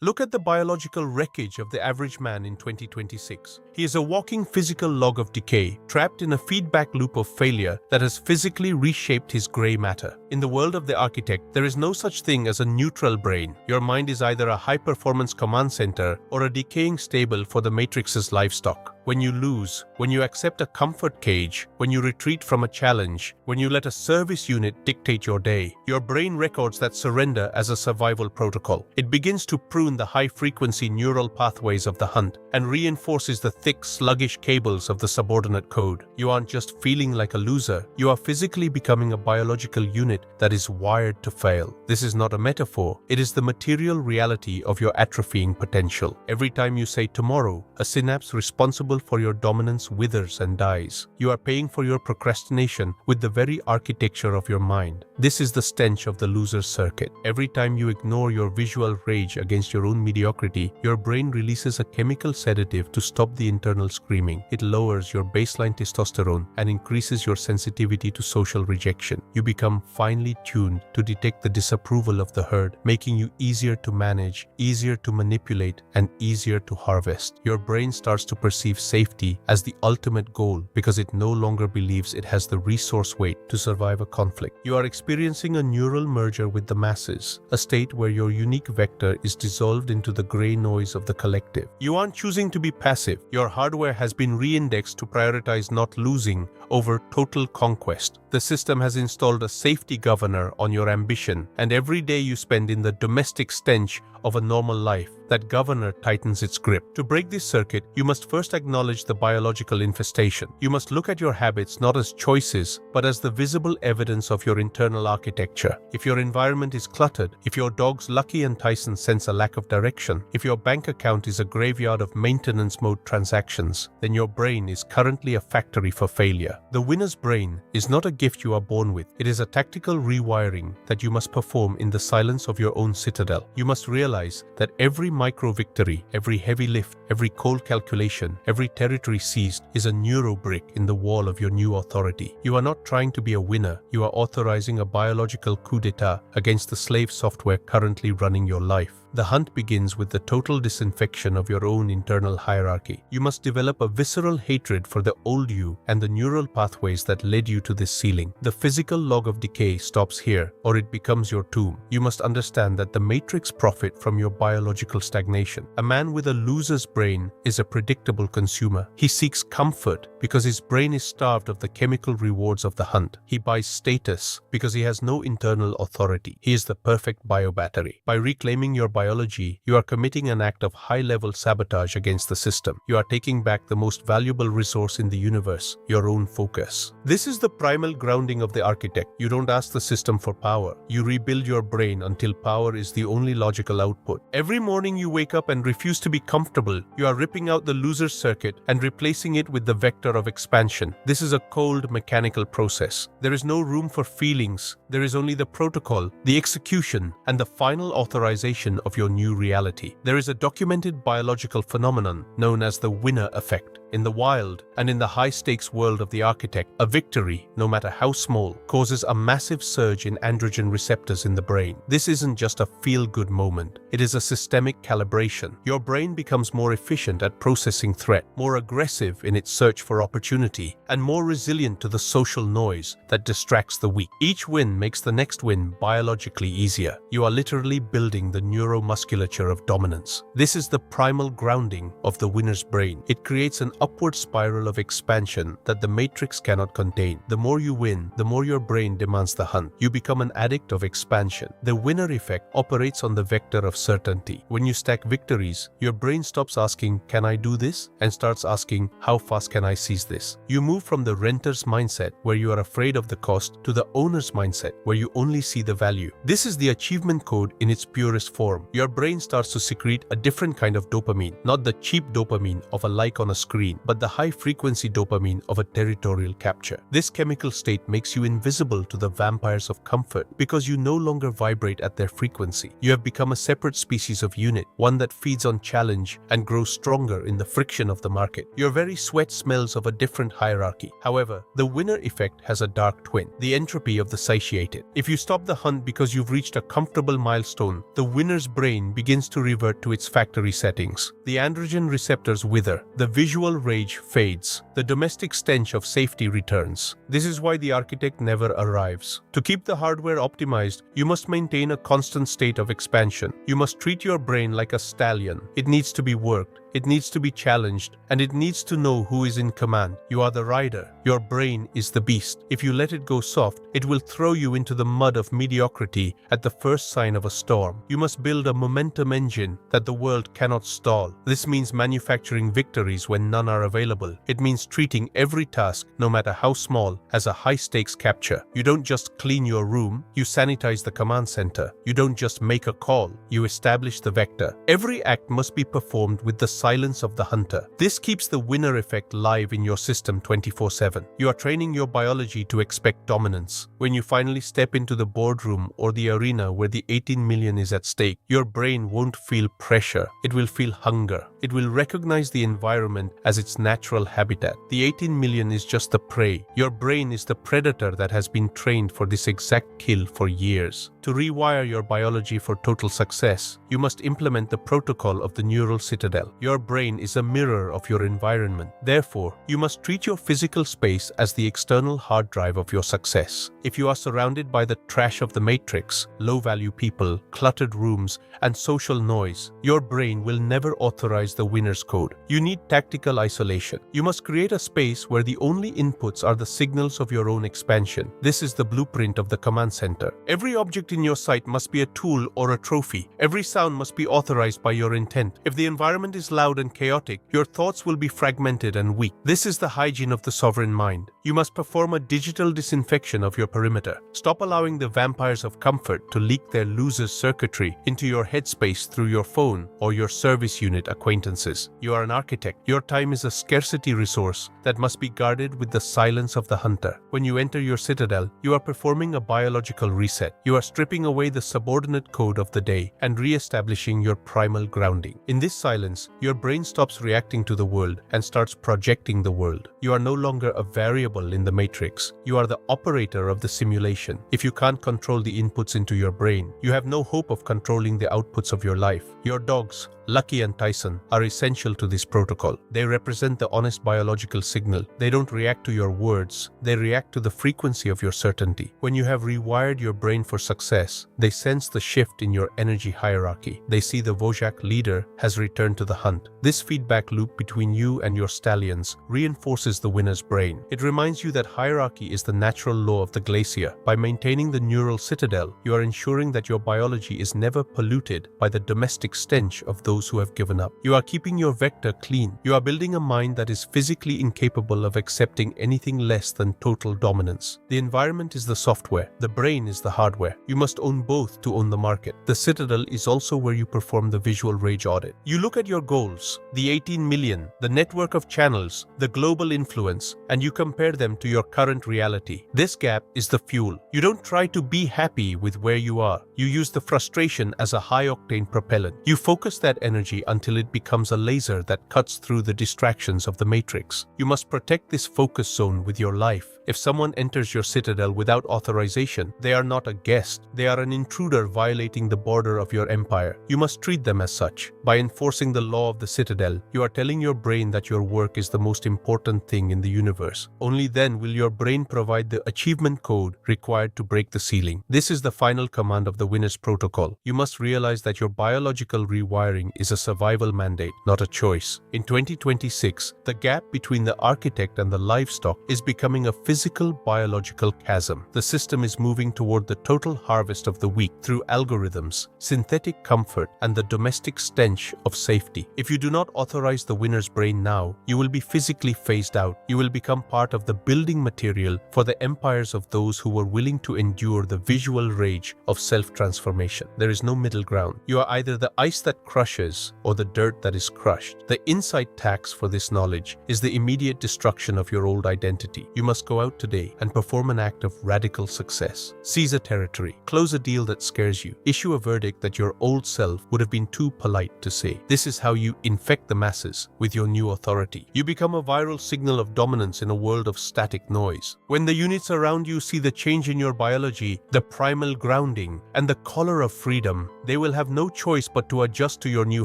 Look at the biological wreckage of the average man in 2026. He is a walking physical log of decay, trapped in a feedback loop of failure that has physically reshaped his gray matter. In the world of the architect, there is no such thing as a neutral brain. Your mind is either a high-performance command center or a decaying stable for the Matrix's livestock. When you lose, when you accept a comfort cage, when you retreat from a challenge, when you let a service unit dictate your day, your brain records that surrender as a survival protocol. It begins to prune the high-frequency neural pathways of the hunt and reinforces the thick, sluggish cables of the subordinate code. You aren't just feeling like a loser, you are physically becoming a biological unit that is wired to fail. This is not a metaphor, it is the material reality of your atrophying potential. Every time you say tomorrow, a synapse responsible for your dominance withers and dies. You are paying for your procrastination with the very architecture of your mind. This is the stench of the loser's circuit. Every time you ignore your visual rage against your own mediocrity, your brain releases a chemical sedative to stop the internal screaming. It lowers your baseline testosterone and increases your sensitivity to social rejection. You become finely tuned to detect the disapproval of the herd, making you easier to manage, easier to manipulate, and easier to harvest. Your brain starts to perceive safety as the ultimate goal because it no longer believes it has the resource weight to survive a conflict. You are experiencing a neural merger with the masses, a state where your unique vector is dissolved into the gray noise of the collective. You aren't choosing to be passive. Your hardware has been re-indexed to prioritize not losing over total conquest. The system has installed a safety governor on your ambition, and every day you spend in the domestic stench of a normal life, that governor tightens its grip. To break this circuit, you must first acknowledge the biological infestation. You must look at your habits not as choices, but as the visible evidence of your internal architecture. If your environment is cluttered, if your dogs Lucky and Tyson sense a lack of direction, if your bank account is a graveyard of maintenance mode transactions, then your brain is currently a factory for failure. The winner's brain is not a gift you are born with. It is a tactical rewiring that you must perform in the silence of your own citadel. You must realize that every micro victory, every heavy lift, every cold calculation, every territory seized is a neuro brick in the wall of your new authority. You are not trying to be a winner, you are authorizing a biological coup d'etat against the slave software currently running your life. The hunt begins with the total disinfection of your own internal hierarchy. You must develop a visceral hatred for the old you and the neural pathways that led you to this ceiling. The physical log of decay stops here, or it becomes your tomb. You must understand that the matrix profit from your biological stagnation. A man with a loser's brain is a predictable consumer. He seeks comfort because his brain is starved of the chemical rewards of the hunt. He buys status because he has no internal authority. He is the perfect biobattery. By reclaiming your biology, you are committing an act of high-level sabotage against the system. You are taking back the most valuable resource in the universe, your own focus. This is the primal grounding of the architect. You don't ask the system for power. You rebuild your brain until power is the only logical output. Every morning you wake up and refuse to be comfortable. You are ripping out the loser circuit and replacing it with the vector of expansion. This is a cold, mechanical process. There is no room for feelings. There is only the protocol, the execution, and the final authorization of your new reality. There is a documented biological phenomenon known as the winner effect. In the wild and in the high-stakes world of the architect, a victory, no matter how small, causes a massive surge in androgen receptors in the brain. This isn't just a feel-good moment. It is a systemic calibration. Your brain becomes more efficient at processing threat, more aggressive in its search for opportunity, and more resilient to the social noise that distracts the weak. Each win makes the next win biologically easier. You are literally building the neuromusculature of dominance. This is the primal grounding of the winner's brain. It creates an upward spiral of expansion that the matrix cannot contain. The more you win, the more your brain demands the hunt. You become an addict of expansion. The winner effect operates on the vector of certainty. When you stack victories, your brain stops asking, "Can I do this?" and starts asking, "How fast can I seize this?" You move from the renter's mindset, where you are afraid of the cost, to the owner's mindset, where you only see the value. This is the achievement code in its purest form. Your brain starts to secrete a different kind of dopamine, not the cheap dopamine of a like on a screen, screen, but the high-frequency dopamine of a territorial capture. This chemical state makes you invisible to the vampires of comfort because you no longer vibrate at their frequency. You have become a separate species of unit, one that feeds on challenge and grows stronger in the friction of the market. Your very sweat smells of a different hierarchy. However, the winner effect has a dark twin, the entropy of the satiated. If you stop the hunt because you've reached a comfortable milestone, the winner's brain begins to revert to its factory settings. The androgen receptors wither, the visual rage fades, the domestic stench of safety returns. This is why the architect never arrives. To keep the hardware optimized, you must maintain a constant state of expansion. You must treat your brain like a stallion. It needs to be worked. It needs to be challenged, and it needs to know who is in command. You are the rider. Your brain is the beast. If you let it go soft, it will throw you into the mud of mediocrity at the first sign of a storm. You must build a momentum engine that the world cannot stall. This means manufacturing victories when none are available. It means treating every task, no matter how small, as a high-stakes capture. You don't just clean your room, you sanitize the command center. You don't just make a call, you establish the vector. Every act must be performed with the silence of the hunter. This keeps the winner effect live in your system 24/7. You are training your biology to expect dominance. When you finally step into the boardroom or the arena where the 18 million is at stake, your brain won't feel pressure. It will feel hunger. It will recognize the environment as its natural habitat. The 18 million is just the prey. Your brain is the predator that has been trained for this exact kill for years. To rewire your biology for total success, you must implement the protocol of the neural citadel. Your brain is a mirror of your environment. Therefore, you must treat your physical space as the external hard drive of your success. If you are surrounded by the trash of the matrix, low-value people, cluttered rooms, and social noise, your brain will never authorize the winner's code. You need tactical isolation. You must create a space where the only inputs are the signals of your own expansion. This is the blueprint of the command center. Every object in your sight must be a tool or a trophy. Every sound must be authorized by your intent. If the environment is loud and chaotic, your thoughts will be fragmented and weak. This is the hygiene of the sovereign mind. You must perform a digital disinfection of your perimeter. Stop allowing the vampires of comfort to leak their losers' circuitry into your headspace through your phone or your service unit acquaintances. You are an architect. Your time is a scarcity resource that must be guarded with the silence of the hunter. When you enter your citadel, you are performing a biological reset. You are stripping away the subordinate code of the day and re-establishing your primal grounding. In this silence, your brain stops reacting to the world and starts projecting the world. You are no longer a variable in the matrix. You are the operator of the simulation. If you can't control the inputs into your brain, you have no hope of controlling the outputs of your life. Your dogs, Lucky and Tyson, are essential to this protocol. They represent the honest biological signal. They don't react to your words. They react to the frequency of your certainty. When you have rewired your brain for success, they sense the shift in your energy hierarchy. They see the Wojak leader has returned to the hunt. This feedback loop between you and your stallions reinforces the winner's brain. It reminds you that hierarchy is the natural law of the glacier. By maintaining the neural citadel, you are ensuring that your biology is never polluted by the domestic stench of those who have given up. You are keeping your vector clean. You are building a mind that is physically incapable of accepting anything less than total dominance. The environment is the software. The brain is the hardware. You must own both to own the market. The citadel is also where you perform the visual rage audit. You look at your goals, the 18 million, the network of channels, the global influence, and you compare them to your current reality. This gap is the fuel. You don't try to be happy with where you are. You use the frustration as a high-octane propellant. You focus that energy until it becomes a laser that cuts through the distractions of the matrix. You must protect this focus zone with your life. If someone enters your citadel without authorization, they are not a guest. They are an intruder violating the border of your empire. You must treat them as such. By enforcing the law of the citadel, you are telling your brain that your work is the most important thing in the universe. Only then will your brain provide the achievement code required to break the ceiling. This is the final command of the winner's protocol. You must realize that your biological rewiring is a survival mandate, not a choice. In 2026, the gap between the architect and the livestock is becoming a physical biological chasm. The system is moving toward the total harvest of the weak through algorithms, synthetic comfort, and the domestic stench of safety. If you do not authorize the winner's brain now, you will be physically phased out. You will become part of the building material for the empires of those who were willing to endure the visual rage of self-transformation. There is no middle ground. You are either the ice that crushes or the dirt that is crushed. The inside tax for this knowledge is the immediate destruction of your old identity. You must go out today and perform an act of radical success. Seize a territory. Close a deal that scares you. Issue a verdict that your old self would have been too polite to say. This is how you infect the masses with your new authority. You become a viral signal of dominance in a world of static noise. When the units around you see the change in your biology, the primal grounding, and the color of freedom, they will have no choice but to adjust to your new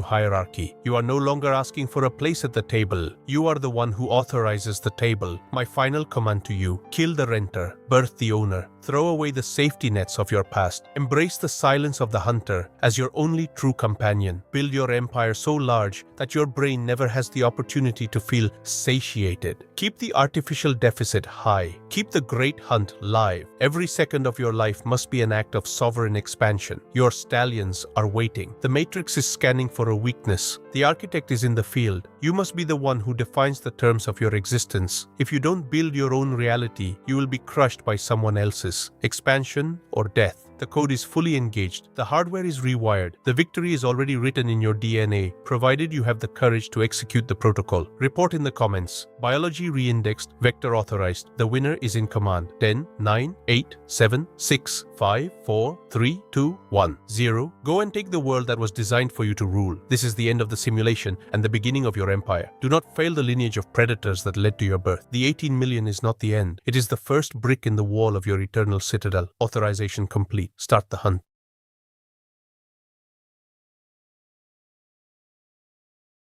hierarchy. You are no longer asking for a place at the table. You are the one who authorizes the table. My final command to you: kill the renter, birth the owner. Throw away the safety nets of your past. Embrace the silence of the hunter as your only true companion. Build your empire so large that your brain never has the opportunity to feel satiated. Keep the artificial deficit high. Keep the great hunt live. Every second of your life must be an act of sovereign expansion. Your stallions are waiting. The matrix is scanning for a weakness. The architect is in the field. You must be the one who defines the terms of your existence. If you don't build your own reality, you will be crushed by someone else's. Expansion or death. The code is fully engaged. The hardware is rewired. The victory is already written in your DNA, provided you have the courage to execute the protocol. Report in the comments. Biology re-indexed, vector authorized. The winner is in command. 10, 9, 8, 7, 6, 5, 4, 3, 2, 1, 0. Go and take the world that was designed for you to rule. This is the end of the simulation and the beginning of your empire. Do not fail the lineage of predators that led to your birth. The 18 million is not the end. It is the first brick in the wall of your eternal citadel. Authorization complete. Start the hunt.